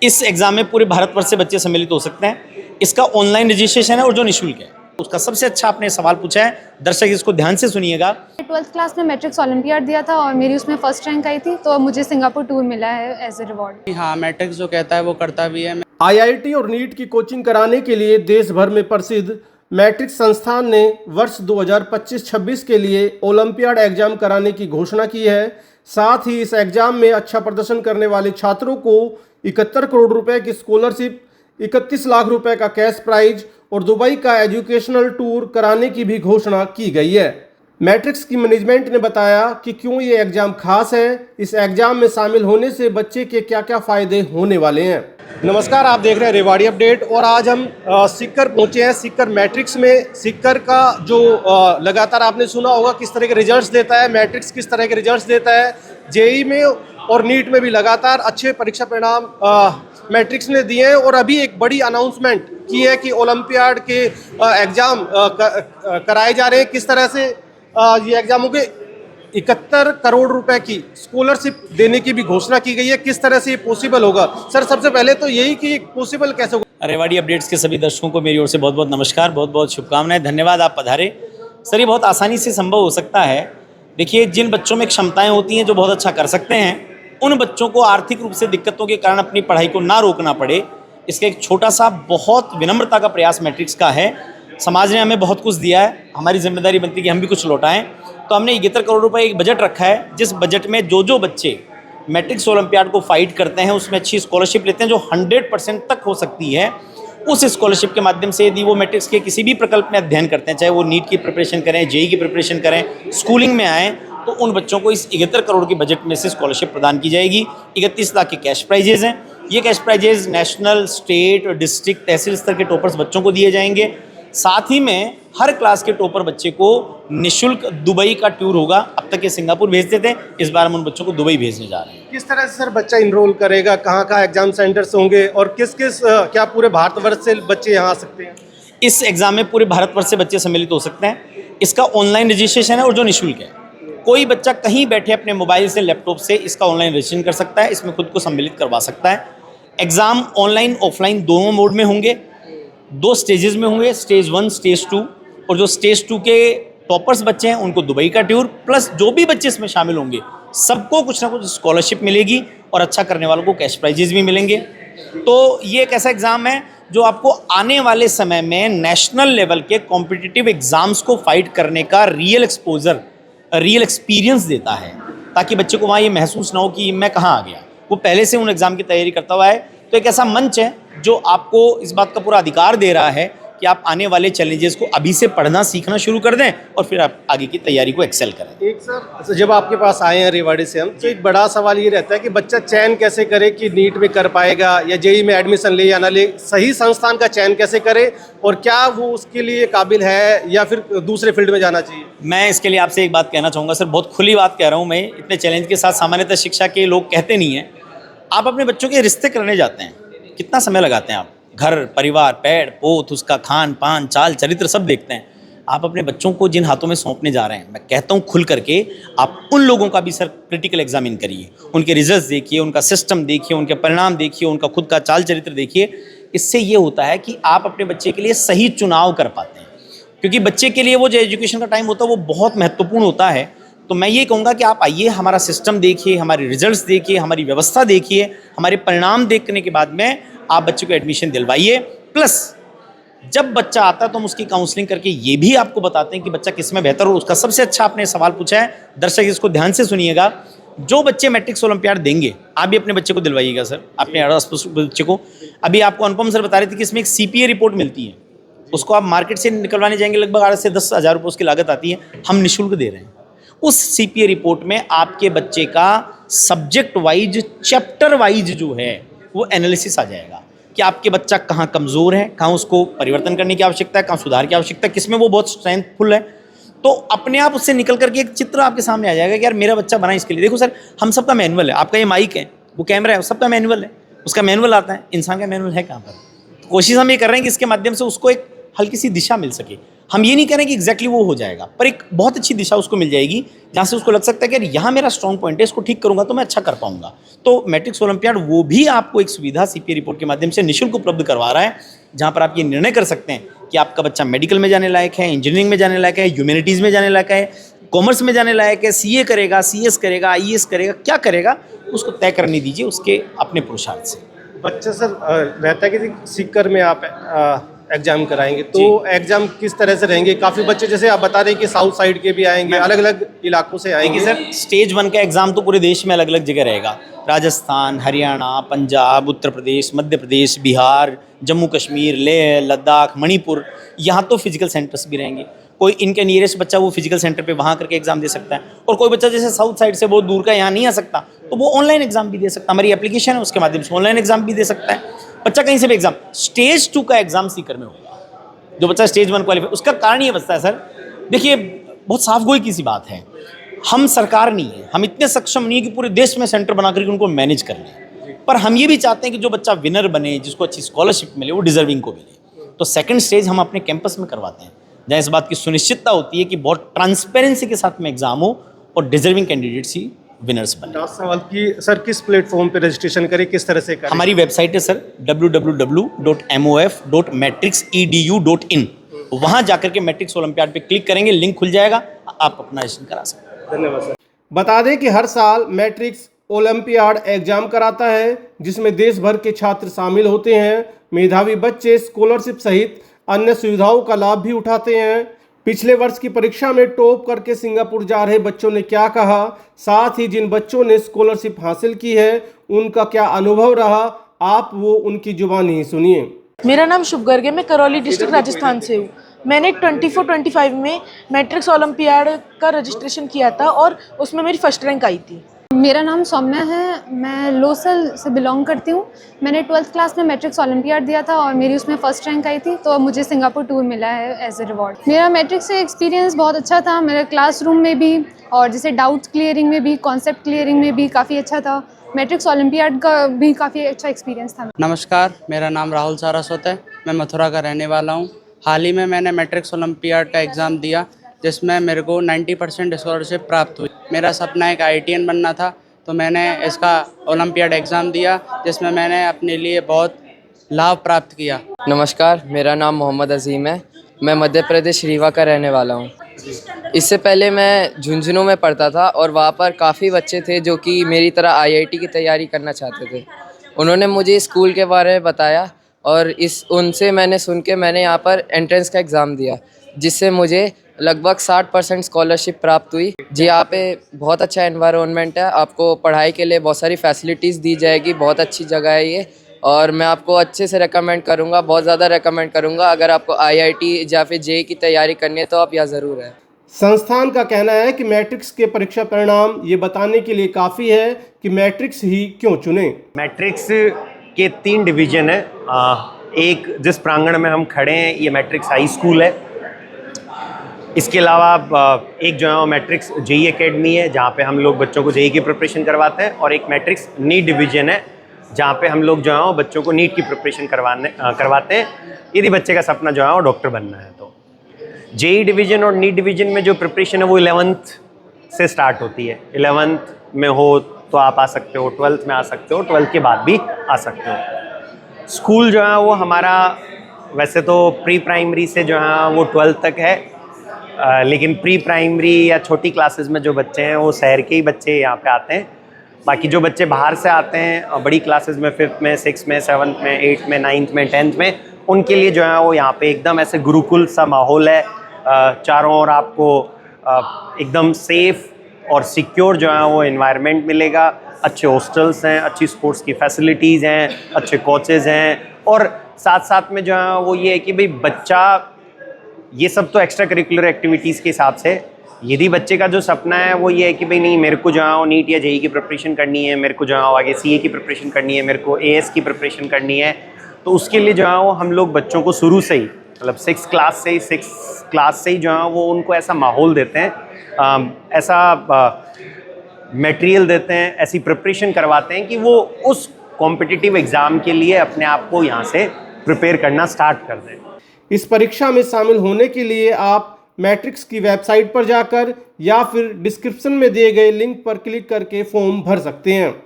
इस एग्ज़ाम में पूरे भारतवर्ष से बच्चे सम्मिलित हो सकते हैं। इसका ऑनलाइन रजिस्ट्रेशन है और जो निःशुल्क है। उसका सबसे अच्छा आपने सवाल पूछा है, दर्शक इसको ध्यान से सुनिएगा। 12th क्लास में मैट्रिक्स ओलंपियाड दिया था और मेरी उसमें फर्स्ट रैंक आई थी, तो मुझे सिंगापुर टूर मिला है एज ए रिवॉर्ड। हाँ, मैट्रिक्स जो कहता है वो करता भी है। आईआईटी और नीट की कोचिंग कराने के लिए देश भर में प्रसिद्ध मैट्रिक्स संस्थान ने वर्ष 2025-26 के लिए ओलंपियाड एग्जाम कराने की घोषणा की है। साथ ही इस एग्जाम में अच्छा प्रदर्शन करने वाले छात्रों को 71 करोड़ रुपए की स्कॉलरशिप, 31 लाख रुपए का कैश प्राइज और दुबई का एजुकेशनल टूर कराने की भी घोषणा की गई है। मैट्रिक्स की मैनेजमेंट ने बताया कि क्यों ये एग्जाम खास है, इस एग्जाम में शामिल होने से बच्चे के क्या क्या फायदे होने वाले हैं। नमस्कार, आप देख रहे हैं रेवाड़ी अपडेट और आज हम सीकर पहुंचे हैं। सीकर मैट्रिक्स में सीकर का जो लगातार आपने सुना होगा किस तरह के रिजल्ट्स देता है, मैट्रिक्स किस तरह के रिजल्ट्स देता है, जेई में और नीट में भी लगातार अच्छे परीक्षा परिणाम मैट्रिक्स ने दिए हैं। और अभी एक बड़ी अनाउंसमेंट की है कि ओलंपियाड के एग्ज़ाम कराए जा रहे हैं। किस तरह से ये एग्जामों के 71 करोड़ रुपए की स्कॉलरशिप देने की भी घोषणा की गई है। किस तरह से ये पॉसिबल होगा? सर, सबसे पहले तो यही कि पॉसिबल कैसे होगा? रेवाड़ी अपडेट्स के सभी दर्शकों को मेरी ओर से बहुत बहुत नमस्कार, बहुत बहुत शुभकामनाएं, धन्यवाद आप पधारे। सर, ये बहुत आसानी से संभव हो सकता है। देखिए, जिन बच्चों में क्षमताएं होती हैं जो बहुत अच्छा कर सकते हैं, उन बच्चों को आर्थिक रूप से दिक्कतों के कारण अपनी पढ़ाई को ना रोकना पड़े, इसका एक छोटा सा बहुत विनम्रता का प्रयास मैट्रिक्स का है। समाज ने हमें बहुत कुछ दिया है, हमारी जिम्मेदारी बनती है कि हम भी कुछ लौटाएं। तो हमने 71 करोड़ रुपए एक बजट रखा है, जिस बजट में जो बच्चे मैट्रिक्स ओलंपियाड को फाइट करते हैं उसमें अच्छी स्कॉलरशिप लेते हैं जो 100% तक हो सकती है। उस स्कॉलरशिप के माध्यम से यदि वो मैट्रिक्स के किसी भी प्रकल्प में अध्ययन करते हैं, चाहे वो नीट की प्रिपरेशन करें, जेई की प्रिपरेशन करें, स्कूलिंग में आएँ, तो उन बच्चों को इस 71 करोड़ के बजट में से स्कॉलरशिप प्रदान की जाएगी। 31 लाख के कैश प्राइजेज हैं। ये cash prizes national, state, district, tehsil स्तर के टॉपर्स बच्चों को दिए जाएंगे। साथ ही में हर क्लास के टॉपर बच्चे को निःशुल्क दुबई का टूर होगा। अब तक ये सिंगापुर भेजते थे, इस बार हम उन बच्चों को दुबई भेजने जा रहे हैं। किस तरह से सर बच्चा इनरोल करेगा, कहाँ एग्जाम सेंटर्स होंगे और किस क्या पूरे भारतवर्ष से बच्चे यहाँ आ सकते हैं? इस एग्ज़ाम में पूरे भारतवर्ष से बच्चे सम्मिलित हो सकते हैं। इसका ऑनलाइन रजिस्ट्रेशन है और जो निःशुल्क है। कोई बच्चा कहीं बैठे अपने मोबाइल से, लैपटॉप से इसका ऑनलाइन रजिस्ट्रेशन कर सकता है, इसमें खुद को सम्मिलित करवा सकता है। एग्ज़ाम ऑनलाइन ऑफलाइन दोनों मोड में होंगे, 2 स्टेजेस में होंगे, स्टेज 1, स्टेज 2। और जो स्टेज 2 के टॉपर्स बच्चे हैं उनको दुबई का टूर, प्लस जो भी बच्चे इसमें शामिल होंगे सबको कुछ ना कुछ स्कॉलरशिप मिलेगी और अच्छा करने वालों को कैश प्राइजेज भी मिलेंगे। तो ये एक ऐसा एग्ज़ाम है जो आपको आने वाले समय में नेशनल लेवल के कॉम्पिटिटिव एग्ज़ाम्स को फाइट करने का रियल एक्सपोजर, रियल एक्सपीरियंस देता है, ताकि बच्चे को वहाँ ये महसूस ना हो कि मैं कहाँ आ गया। वो पहले से उन एग्ज़ाम की तैयारी करता हुआ है। तो एक ऐसा मंच है जो आपको इस बात का पूरा अधिकार दे रहा है कि आप आने वाले चैलेंजेस को अभी से पढ़ना सीखना शुरू कर दें और फिर आप आगे की तैयारी को एक्सेल करें। एक सर, जब आपके पास आए हैं रेवाड़ी से हम, तो एक बड़ा सवाल ये रहता है कि बच्चा चयन कैसे करे कि नीट में कर पाएगा या जेई में एडमिशन ले या ना ले, सही संस्थान का चयन कैसे करे और क्या वो उसके लिए काबिल है या फिर दूसरे फील्ड में जाना चाहिए? मैं इसके लिए आपसे एक बात कहना चाहूँगा सर, बहुत खुली बात कह रहा हूँ मैं। इतने चैलेंज के साथ सामान्यतः शिक्षा के लोग कहते नहीं हैं। आप अपने बच्चों के रिश्ते करने जाते हैं, कितना समय लगाते हैं आप? घर परिवार, पेड़ पोत, उसका खान पान, चाल चरित्र सब देखते हैं। आप अपने बच्चों को जिन हाथों में सौंपने जा रहे हैं, मैं कहता हूँ खुल करके आप उन लोगों का भी सर क्रिटिकल एग्जामिन करिए। उनके रिजल्ट्स देखिए, उनका सिस्टम देखिए, उनके परिणाम देखिए, उनका खुद का चाल चरित्र देखिए। इससे ये होता है कि आप अपने बच्चे के लिए सही चुनाव कर पाते हैं, क्योंकि बच्चे के लिए वो जो एजुकेशन का टाइम होता है वो बहुत महत्वपूर्ण होता है। तो मैं ये कहूँगा कि आप आइए, हमारा सिस्टम देखिए, हमारे रिजल्ट्स देखिए, हमारी व्यवस्था देखिए, हमारे परिणाम देखने के बाद में आप बच्चे को एडमिशन दिलवाइए। प्लस जब बच्चा आता है तो हम उसकी काउंसलिंग करके ये भी आपको बताते हैं कि बच्चा किस में बेहतर हो। उसका सबसे अच्छा आपने सवाल पूछा है, दर्शक इसको ध्यान से सुनिएगा। जो बच्चे मैट्रिक्स ओलंपियाड देंगे, आप भी अपने बच्चे को दिलवाइएगा सर, अपने अड़ोस बच्चे को। अभी आपको अनुपम सर बता रहे थे कि इसमें एक CPA रिपोर्ट मिलती है, उसको आप मार्केट से निकलवाने जाएंगे, लगभग 8 से 10 हज़ार रुपये उसकी लागत आती है, हम निःशुल्क दे रहे हैं। उस CPA रिपोर्ट में आपके बच्चे का सब्जेक्ट वाइज, चैप्टर वाइज जो है वो एनालिसिस आ जाएगा कि आपके बच्चा कहाँ कमज़ोर है, कहाँ उसको परिवर्तन करने की आवश्यकता है, कहाँ सुधार की आवश्यकता है, किसमें वो बहुत स्ट्रेंथफुल है। तो अपने आप उससे निकल करके एक चित्र आपके सामने आ जाएगा कि यार मेरा बच्चा बना इसके लिए। देखो सर, हम सबका मैनुअल है, आपका ये माइक है, वो कैमरा है, सबका मैनुअल है, उसका मैनुअल आता है। इंसान का मैनुअल है कहाँ पर? तो कोशिश हम ये कर रहे हैं कि इसके माध्यम से उसको एक हल्की सी दिशा मिल सके। हम ये नहीं कह रहे कि एग्जैक्टली वो हो जाएगा, पर एक बहुत अच्छी दिशा उसको मिल जाएगी जहाँ से उसको लग सकता है कि यार यहाँ मेरा स्ट्रॉन्ग पॉइंट है, इसको ठीक करूँगा तो मैं अच्छा कर पाऊंगा। तो मैट्रिक्स ओलंपियाड वो भी आपको एक सुविधा सीपीए रिपोर्ट के माध्यम से निःशुल्क उपलब्ध करवा रहा है, जहाँ पर आप ये निर्णय कर सकते हैं कि आपका बच्चा मेडिकल में जाने लायक है, इंजीनियरिंग में जाने लायक है, ह्यूमैनिटीज़ में जाने लायक है, कॉमर्स में जाने लायक है, सीए करेगा, सीएस करेगा, आईएएस करेगा, क्या करेगा उसको तय करने दीजिए उसके अपने पुरुषार्थ से। बच्चा सर रहता है कि सीकर में आप एग्जाम कराएंगे तो एग्जाम किस तरह से रहेंगे? काफ़ी बच्चे जैसे आप बता रहे हैं कि साउथ साइड के भी आएंगे, अलग अलग इलाकों से आएंगे। देखिए सर, स्टेज 1 का एग्ज़ाम तो पूरे देश में अलग अलग जगह रहेगा। राजस्थान, हरियाणा, पंजाब, उत्तर प्रदेश, मध्य प्रदेश, बिहार, जम्मू कश्मीर, लेह लद्दाख, मणिपुर, यहाँ तो फिजिकल सेंटर्स भी रहेंगे। कोई इनके नियरेस्ट बच्चा वो फिजिकल सेंटर पे वहाँ करके एग्जाम दे सकता है, और कोई बच्चा जैसे साउथ साइड से बहुत दूर का यहाँ नहीं आ सकता तो वो ऑनलाइन एग्जाम भी दे सकता है। हमारी एप्लीकेशन है उसके माध्यम से ऑनलाइन एग्जाम भी दे सकता है बच्चा, कहीं से भी एग्जाम। स्टेज 2 का एग्जाम सीकर में होगा। जो बच्चा स्टेज 1 क्वालिफाई, उसका कारण ये बचता है सर, देखिए बहुत साफ गोई की सी बात है, हम सरकार नहीं है, हम इतने सक्षम नहीं है कि पूरे देश में सेंटर बना करके उनको मैनेज कर लें, पर हम ये भी चाहते हैं कि जो बच्चा विनर बने, जिसको अच्छी स्कॉलरशिप मिले, वो डिजर्विंग को मिले। तो सेकंड स्टेज हम अपने कैंपस में करवाते हैं, जहाँ इस बात की सुनिश्चितता होती है कि बहुत ट्रांसपेरेंसी के साथ में एग्जाम हो और डिजर्विंग कैंडिडेट्स ही विनर्स बने। लास्ट सवाल की सर, किस प्लेटफॉर्म पे रजिस्ट्रेशन करें, किस तरह से करें? हमारी वेबसाइट है सर www.mof.matrixedu.in, वहाँ जाकर के मैट्रिक्स ओलंपियाड पे क्लिक करेंगे, लिंक खुल जाएगा, आप अपना रजिस्ट्रेशन करा सकते हैं। धन्यवाद सर। बता दें कि हर साल मैट्रिक्स ओलंपियाड एग्जाम कराता है, जिसमें देश भर के छात्र शामिल होते हैं। मेधावी बच्चे स्कॉलरशिप सहित अन्य सुविधाओं का लाभ भी उठाते हैं। पिछले वर्ष की परीक्षा में टॉप करके सिंगापुर जा रहे बच्चों ने क्या कहा, साथ ही जिन बच्चों ने स्कॉलरशिप हासिल की है उनका क्या अनुभव रहा, आप वो उनकी जुबानी ही सुनिए। मेरा नाम शुभ गर्ग है, मैं करौली डिस्ट्रिक्ट राजस्थान से हूँ। मैंने 24-25 में मैट्रिक्स ओलंपियाड का रजिस्ट्रेशन किया था और उसमें मेरी फर्स्ट रैंक आई थी। मेरा नाम सौम्या है, मैं लोसल से बिलोंग करती हूँ। मैंने 12th क्लास में मैट्रिक्स ओलंपियाड दिया था और मेरी उसमें फर्स्ट रैंक आई थी, तो मुझे सिंगापुर टूर मिला है एज ए रिवॉर्ड। मेरा मैट्रिक्स से एक्सपीरियंस बहुत अच्छा था, मेरे क्लासरूम में भी और जैसे डाउट क्लियरिंग में भी, कॉन्सेप्ट क्लियरिंग में भी काफ़ी अच्छा था। मैट्रिक्स ओलंपियाड का भी काफ़ी अच्छा एक्सपीरियंस था। नमस्कार, मेरा नाम राहुल सारस्वत है, मैं मथुरा का रहने वाला हूँ। हाल ही में मैंने मैट्रिक्स ओलंपियाड का एग्ज़ाम दिया, जिसमें मेरे को 90% स्कॉलरशिप प्राप्त हुई। मेरा सपना एक IITian बनना था, तो मैंने इसका ओलंपियाड एग्ज़ाम दिया, जिसमें मैंने अपने लिए बहुत लाभ प्राप्त किया। नमस्कार, मेरा नाम मोहम्मद अजीम है, मैं मध्य प्रदेश रीवा का रहने वाला हूँ। इससे पहले मैं झुंझुनू में पढ़ता था और वहाँ पर काफ़ी बच्चे थे जो कि मेरी तरह IIT की तैयारी करना चाहते थे। उन्होंने मुझे स्कूल के बारे में बताया और उनसे मैंने सुन के मैंने यहाँ पर एंट्रेंस का एग्ज़ाम दिया, जिससे मुझे लगभग 60% स्कॉलरशिप प्राप्त हुई। जी, यहाँ पे बहुत अच्छा एनवायरनमेंट है, आपको पढ़ाई के लिए बहुत सारी फैसिलिटीज़ दी जाएगी, बहुत अच्छी जगह है ये, और मैं आपको अच्छे से रेकमेंड करूँगा, बहुत ज़्यादा रेकमेंड करूँगा। अगर आपको IIT या फिर JEE की तैयारी करनी है तो आप यहाँ ज़रूर हैं। संस्थान का कहना है कि मैट्रिक्स के परीक्षा परिणाम ये बताने के लिए काफ़ी है कि मैट्रिक्स ही क्यों चुने। मैट्रिक्स के 3 डिवीज़न है। एक जिस प्रांगण में हम खड़े हैं ये मैट्रिक्स हाई स्कूल है। इसके अलावा एक जो है मैट्रिक्स JEE एकेडमी है, जहाँ पे हम लोग बच्चों को JEE की प्रिपरेशन करवाते हैं, और एक मैट्रिक्स नीट डिवीज़न है, जहाँ पे हम लोग जो है बच्चों को नीट की प्रिपरेशन करवाते हैं, यदि बच्चे का सपना जो है वो डॉक्टर बनना है। तो JEE डिवीज़न और नीट डिवीज़न में जो प्रिपरेशन है वो 11th से स्टार्ट होती है। 11th में हो तो आप आ सकते हो, 12th में आ सकते हो, 12th के बाद भी आ सकते हो। स्कूल जो है वो हमारा वैसे तो प्री प्राइमरी से जो है वो 12th तक है, लेकिन प्री प्राइमरी या छोटी क्लासेस में जो बच्चे हैं वो शहर के ही बच्चे यहाँ पे आते हैं। बाकी जो बच्चे बाहर से आते हैं बड़ी क्लासेस में 5th में, 6th में, 7th में, 8th में, 9th में, 10th में, उनके लिए जो है वो यहाँ पे एकदम ऐसे गुरुकुल सा माहौल है। चारों ओर आपको एकदम सेफ़ और सिक्योर जो है वो एनवायरनमेंट मिलेगा। अच्छे हॉस्टल्स हैं, अच्छी स्पोर्ट्स की फैसिलिटीज़ हैं, अच्छे कोचेज़ हैं, और साथ साथ में जो है वो ये है कि भाई बच्चा, ये सब तो एक्स्ट्रा करिकुलर एक्टिविटीज़ के हिसाब से, यदि बच्चे का जो सपना है वो ये है कि भाई नहीं, मेरे को जो है नीट या JEE की प्रिपरेशन करनी है, मेरे को जो है आगे CA की प्रिपरेशन करनी है, मेरे को AS की प्रिपरेशन करनी है, तो उसके लिए जो है वो हम लोग बच्चों को शुरू से ही, मतलब 6th क्लास से ही जो है वो उनको ऐसा माहौल देते हैं, ऐसा मटेरियल देते हैं, ऐसी प्रिपरेशन करवाते हैं कि वो उस कॉम्पिटिटिव एग्ज़ाम के लिए अपने आप को यहाँ से प्रिपेयर करना स्टार्ट कर दें। इस परीक्षा में शामिल होने के लिए आप मैट्रिक्स की वेबसाइट पर जाकर या फिर डिस्क्रिप्शन में दिए गए लिंक पर क्लिक करके फॉर्म भर सकते हैं।